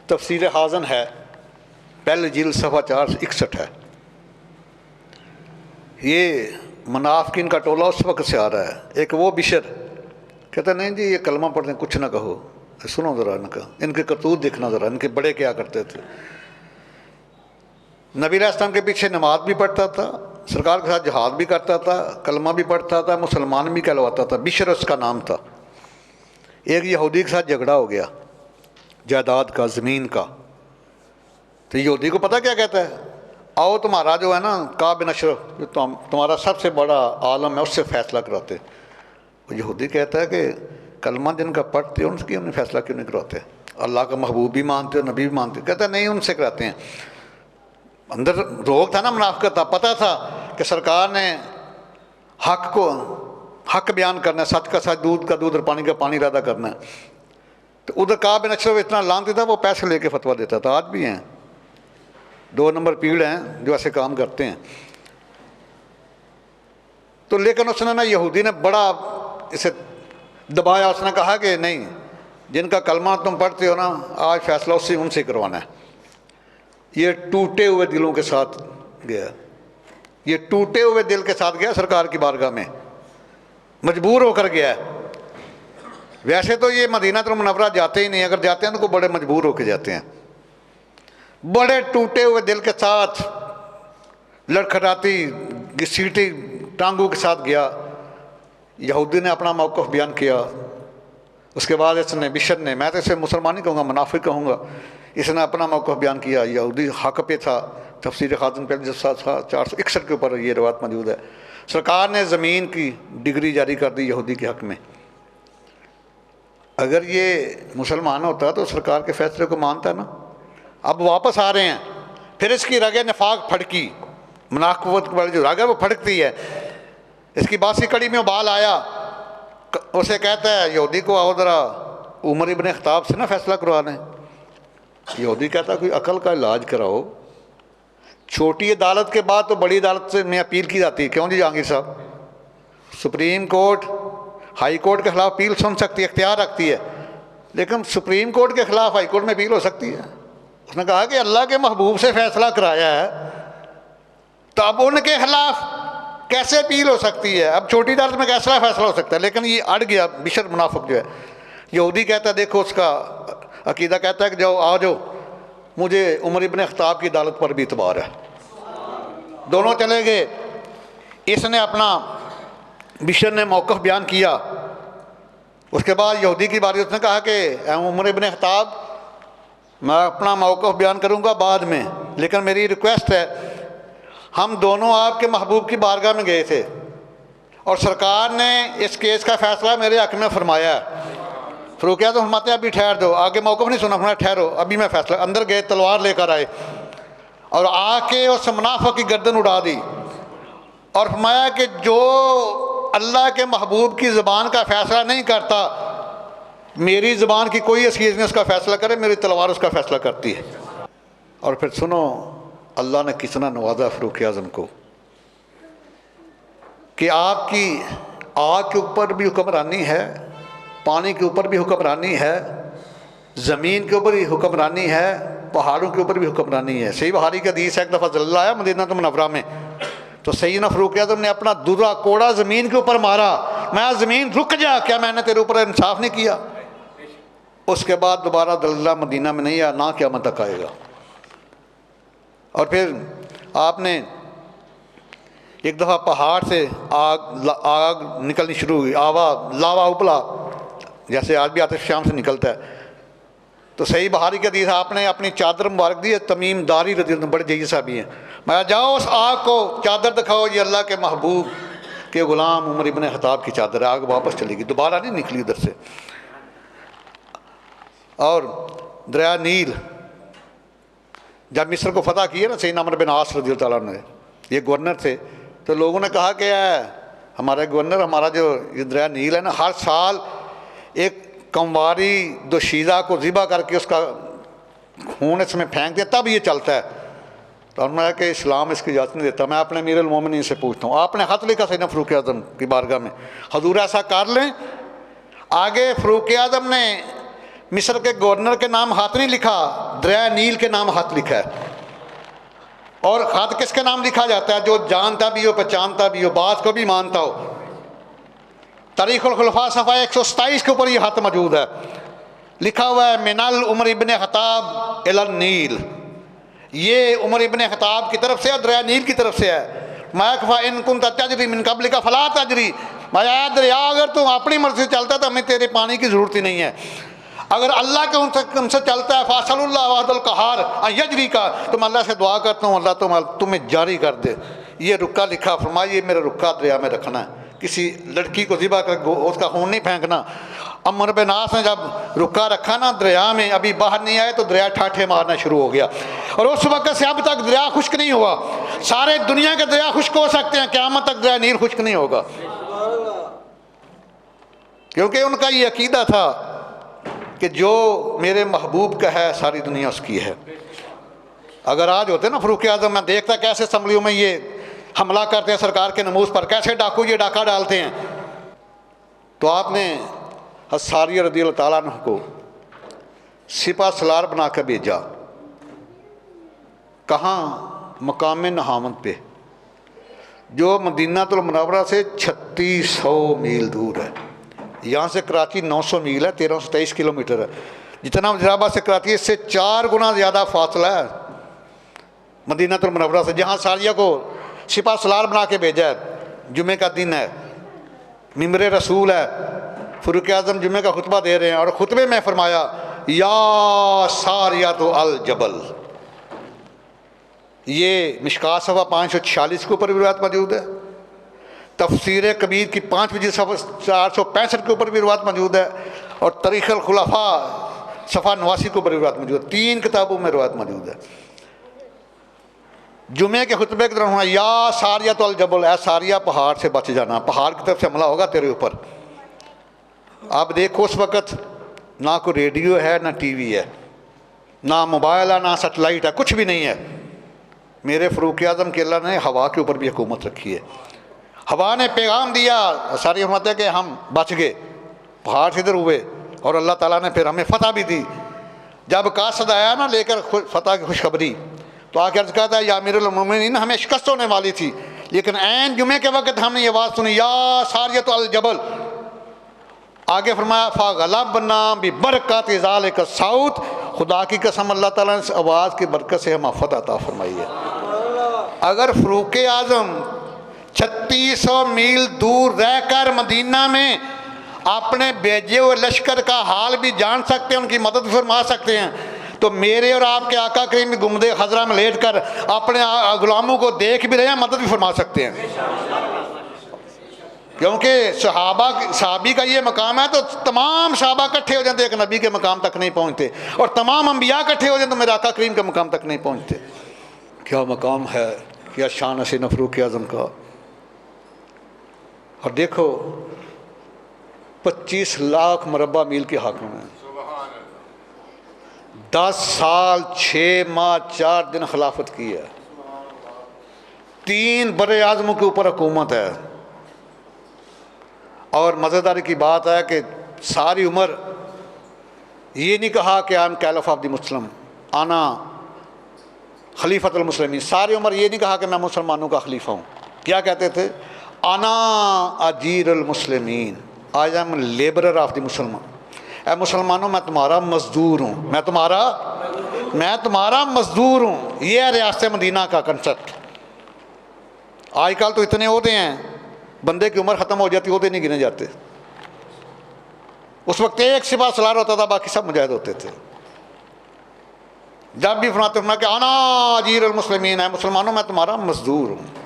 तफसीर हाज़न है, पहले जिल्द सफ़ा 461 है। ये मुनाफिकीन का टोला उस वक्त से आ रहा है। एक वो बिशर कहता नहीं जी ये कलमा पढ़ते कुछ ना कहो, सुनो ज़रा इनका, इनके करतूत देखना ज़रा, इनके बड़े क्या करते थे। नबी अलैहिस्सलाम के पीछे नमाज भी पढ़ता था, सरकार के साथ जहाद भी करता था, कलमा भी पढ़ता था, मुसलमान भी कहलवाता था। बिशर उसका नाम था। एक यहूदी के साथ झगड़ा हो गया जायदाद का, ज़मीन का। तो यहूदी को पता क्या कहता है, आओ तुम्हारा जो है ना काब बिन अशरफ, जो तुम्हारा सबसे बड़ा आलम है, उससे फ़ैसला कराते। वो यहूदी कहता है कि कलमा जिनका पढ़ते हो उनकी उन्हें फ़ैसला क्यों नहीं करवाते, अल्लाह का महबूब भी मानते हो, नबी भी मानते हो। कहता है नहीं उनसे कराते हैं। अंदर रोग था ना, मुनाफिकत था, पता था कि सरकार ने हक बयान करना है, सच का सच, दूध का दूध और पानी का पानी इरादा करना है। तो उधर काब बिन अशरफ इतना लानती था, वो पैसे लेके फतवा देता था। आज भी हैं 2 नंबर पीढ़ हैं जो ऐसे काम करते हैं। तो लेकिन उसने ना, यहूदी ने बड़ा इसे दबाया। उसने कहा कि नहीं, जिनका कलमा तुम पढ़ते हो ना, आज फैसला उससे उनसे करवाना है। ये टूटे हुए दिलों के साथ गया, ये टूटे हुए दिल के साथ गया सरकार की बारगाह में, मजबूर होकर गया है। वैसे तो ये मदीना तुल मुनव्वरा जाते ही नहीं, अगर जाते हैं तो बड़े मजबूर होकर जाते हैं। बड़े टूटे हुए दिल के साथ, लड़खड़ाती घसीटी टांगों के साथ गया। यहूदी ने अपना मौक़िफ़ बयान किया। उसके बाद इसने, बिशर ने, मैं तो इसे मुसलमान नहीं कहूँगा, मुनाफिक कहूँगा, इसने अपना मौक़िफ़ बयान किया। यहूदी हक़ पे था। तफसीर हाज़न पे 461 के ऊपर ये रवायत मौजूद है। सरकार ने ज़मीन की डिग्री जारी कर दी यहूदी के हक़ में। अगर ये मुसलमान होता तो सरकार के फ़ैसले को मानता ना। अब वापस आ रहे हैं, फिर इसकी रगे नफाक फड़की, मुनाफिक़त वाली जो रग है वो फड़कती है। इसकी बासी कड़ी में उबाल आया। उसे कहता है यहूदी को, आओ ज़रा उमर इब्न ख़त्ताब से ना फ़ैसला करवाने। यहूदी कहता है कोई अकल का इलाज कराओ। छोटी अदालत के बाद तो बड़ी अदालत से में अपील की जाती है। क्यों जी जहांगीर साहब, सुप्रीम कोर्ट हाई कोर्ट के ख़िलाफ़ अपील सुन सकती है, इख्तियार रखती है, लेकिन सुप्रीम कोर्ट के ख़िलाफ़ हाई कोर्ट में अपील हो सकती है। उसने कहा कि अल्लाह के महबूब से फ़ैसला कराया है, तो अब उनके ख़िलाफ़ कैसे अपील हो सकती है। अब छोटी अदालत में कैसा फ़ैसला हो सकता है। लेकिन ये अड़ गया बिशर मुनाफिक जो है। यहूदी कहता है, देखो उसका अकीदा कहता है कि जाओ आ जाओ, मुझे उमर इब्न ख़त्ताब की अदालत पर भी इतबार है। दोनों चले गए। इसने अपना, बिशर ने मौक़िफ़ बयान किया। उसके बाद यहूदी की बारी, उसने कहा कि उमर इब्न ख़त्ताब, मैं अपना मौक़िफ़ बयान करूँगा बाद में, लेकिन मेरी रिक्वेस्ट है, हम दोनों आपके महबूब की बारगाह में गए थे और सरकार ने इस केस का फ़ैसला मेरे हक़ में फरमाया है। फ़ारूक आज़म फरमाते हैं अभी ठहर दो, आगे मौक़िफ़ नहीं सुना, फरमाया ठहरो अभी मैं फ़ैसला। अंदर गए, तलवार लेकर आए और आके उस मुनाफिक की गर्दन उड़ा दी और फरमाया कि जो अल्लाह के महबूब की ज़बान का फ़ैसला नहीं करता, मेरी ज़बान की कोई असीज़ नहीं उसका फ़ैसला करे, मेरी तलवार उसका फ़ैसला करती है। और फिर सुनो अल्लाह ने कितना नवाजा फ़ारूक आज़म को कि आपकी आग के ऊपर भी हुक्मरानी है, पानी के ऊपर भी हुक्मरानी है, ज़मीन के ऊपर भी हुक्मरानी है, पहाड़ों के ऊपर भी हुक्मरानी है। सही बुखारी का हदीस है, एक दफ़ा जल्ला आया मदीना मुनव्वरा में, तो सैयदना फ़ारूक आज़म ने अपना दूसरा कोड़ा ज़मीन के ऊपर मारा, मैं ज़मीन रुक जा, क्या मैंने तेरे ऊपर इंसाफ नहीं किया। उसके बाद दोबारा दल्ला मदीना में नहीं आया, ना क़यामत तक आएगा। और फिर आपने एक दफ़ा पहाड़ से आग निकलनी शुरू हुई, लावा उबला, जैसे आज भी आतिश शाम से निकलता है। तो सही बुखारी के हदीस, आपने अपनी चादर मुबारक दी है, तमीम दारी रज़ी अल्लाह, बड़े जयी साहबी हैं, मैं जाओ उस आग को चादर दिखाओ, ये अल्लाह के महबूब के ग़ुलाम उमर इब्न ख़त्ताब की चादर है। आग वापस चलेगी, दोबारा नहीं निकली उधर से। और दरिया नील जब मिस्र को फतह किया ना सैयदना अमर बिन आस रज़ी अल्लाह ने, ये गवर्नर थे, तो लोगों ने कहा कि हमारे गवर्नर, हमारा जो ये दरिया नील है ना, हर साल एक कंवारी दोशीज़ा को ज़िबा करके उसका खून इसमें फेंक दिया तब ये चलता है। तो हमने कि इस्लाम इसकी इजाज़त नहीं देता। मैं अपने अमीरुल मोमिनीन से पूछता हूँ, आपने ख़त लिखा सैयदना फ़ारूक आज़म की बारगाह में, हजूर ऐसा कर लें। आगे फ़ारूक आज़म ने मिस्र के गवर्नर के नाम हाथ नहीं लिखा, दरिया नील के नाम हाथ लिखा है। और हाथ किसके नाम लिखा जाता है? जो जानता भी हो, पहचानता भी हो, बात को भी मानता हो। तारीख़ुल खुलफा सफ़ा 127 के ऊपर ये हाथ मौजूद है, लिखा हुआ है मिनल उमर इब्ने खताब इलन नील। ये उमर इब्ने खताब की तरफ से, दरिया नील की तरफ से है। मैकफ़ा इन कुन तजरी मिन कब्ल का फला तजरी, मैं दरिया अगर तुम अपनी मर्जी से चलता तो हमें तेरे पानी की ज़रूरत ही नहीं है। अगर अल्लाह के उनसे चलता है फासलुल्लाह वादल कहार यजरी का, तुम अल्लाह से दुआ करता हूँ अल्लाह तुम्हें जारी कर दे। ये रुक्का लिखा, फरमाइए मेरा रुक्का दरिया में रखना है, किसी लड़की को ज़िबा कर उसका खून नहीं फेंकना। अमर बिन आस ने जब रुक्का रखा ना दरिया में, अभी बाहर नहीं आए तो दरिया ठाठे मारना शुरू हो गया। और उस वक्त से अब तक दरिया खुश्क नहीं हुआ। सारे दुनिया के दरिया खुश्क हो सकते हैं, क़यामत तक दरिया नील खुश्क नहीं होगा, क्योंकि उनका ये अकीदा था कि जो मेरे महबूब का है सारी दुनिया उसकी है। अगर आज होते ना फ़ारूक आज़म, मैं देखता कैसे असम्बलियों में ये हमला करते हैं सरकार के नमूज़ पर, कैसे डाकू ये डाका डालते हैं। तो आपने हसारी रज़ी अल्लाह ताला अन्हु को सिपा सलार बना कर भेजा। कहाँ? मकाम नहावंद पे, जो मदीनातुल मुनव्वरा से 3600 मील दूर है। यहाँ से कराची 900 मील है, 1323 किलोमीटर है। जितना वज़ीराबाद से कराची, इससे 4 गुना ज़्यादा फासला है मदीनातुल मुनव्वरा से, जहाँ सारिया को सिपा सलार बना के भेजा है। जुमे का दिन है, मिंबर रसूल है, फ़ारूक आज़म जुमे का खुतबा दे रहे हैं और खुतबे में फरमाया या सारिया तो अल जबल। ये मिशकात सफ़ा 546 के ऊपर भी रिवायत मौजूद है। तफसीर कबीर की 5 बजे 465 के ऊपर भी रिवायत मौजूद है। और तारीख़ुल खुलफा सफ़ा 89 के ऊपर रिवायत मौजूद है। 3 किताबों में रिवायत मौजूद है। जुमे के खुतबे के दौरान या सारिया तो अल जबल, है सारिया पहाड़ से बच जाना, पहाड़ की तरफ से हमला होगा तेरे ऊपर। आप देखो उस वक़्त ना कोई रेडियो है, ना टीवी है, ना मोबाइल है, ना सेटेलाइट है, कुछ भी नहीं है। मेरे फ़ारूक आज़म के अल्लाह ने हवा के ऊपर भी हुकूमत रखी है। हवा ने पैगाम दिया, सारी हिम्मत है कि हम बच गए, पहाड़ से इधर हुए और अल्लाह ताला ने फिर हमें फ़तह भी दी। जब कासद आया ना लेकर फ़तह की खुशखबरी, तो आके अर्ज़ कहता है या अमीरुल मोमिनीन, हमें शिकस्त होने वाली थी, लेकिन ऐन जुमे के वक़्त हमने ये आवाज़ सुनी या सारियत अल जबल। आगे फरमाया फ़गलबना बिबरकत ज़ालिका साउत, खुदा की कसम अल्लाह ताला ने इस आवाज़ की बरकत से हमें फ़तह अता फरमाई है। अगर फ़ारूक आज़म 3600 मील दूर रहकर मदीना में अपने भेजे हुए लश्कर का हाल भी जान सकते हैं, उनकी मदद फरमा सकते हैं, तो मेरे और आपके आका करीम गुम्बद खज़रा में लेट कर अपने गुलामों को देख भी रहे हैं, मदद भी फरमा सकते हैं। क्योंकि सहाबी का ये मकाम है, तो तमाम सहाबा इकट्ठे हो जाते एक नबी के मकाम तक नहीं पहुँचते, और तमाम अम्बिया इकट्ठे हो जाते तो मेरे आका करीम के मकाम तक नहीं पहुँचते। क्या मकाम है, क्या शान हसीन फ़ारूक आज़म का। और देखो 25 लाख मुरब्बा मील के हाकिम हैं, 10 साल 6 माह 4 दिन खिलाफत की है, 3 बड़े आज़मों के ऊपर हुकूमत है। और मज़ेदारी की बात है कि सारी उम्र ये नहीं कहा कि I am caliph of the Muslim, आना खलीफतुल मुस्लिमीन। सारी उम्र ये नहीं कहा कि मैं मुसलमानों का खलीफा हूँ। क्या कहते थे? आना अजीरुल मुस्लिमीन, I am labourer of the मुसलमान। ऐ मुसलमानों मैं तुम्हारा मजदूर हूँ, मैं तुम्हारा मजदूर हूँ। ये है रियासत मदीना का कंसेप्ट। आजकल तो इतने होते हैं, बंदे की उम्र ख़त्म हो जाती, होते नहीं गिने जाते। उस वक्त एक सिपा सलार होता था, बाकी सब मुजाहिद होते थे। जब भी फरमाते कि आना अजीरुल मुस्लिमीन, है मुसलमानों मैं तुम्हारा मजदूर हूँ।